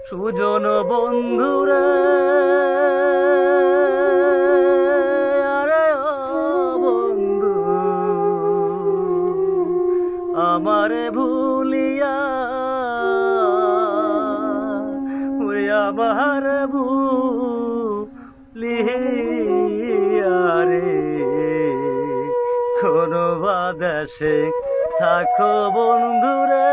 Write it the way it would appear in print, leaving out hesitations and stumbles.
সুজন বন্ধুরে, আরে ও বন্ধু, আমারে ভুলিয়া, ওরে আমার ভুলিয়া রে, কোন বাদেশে থাকো বন্ধুরে।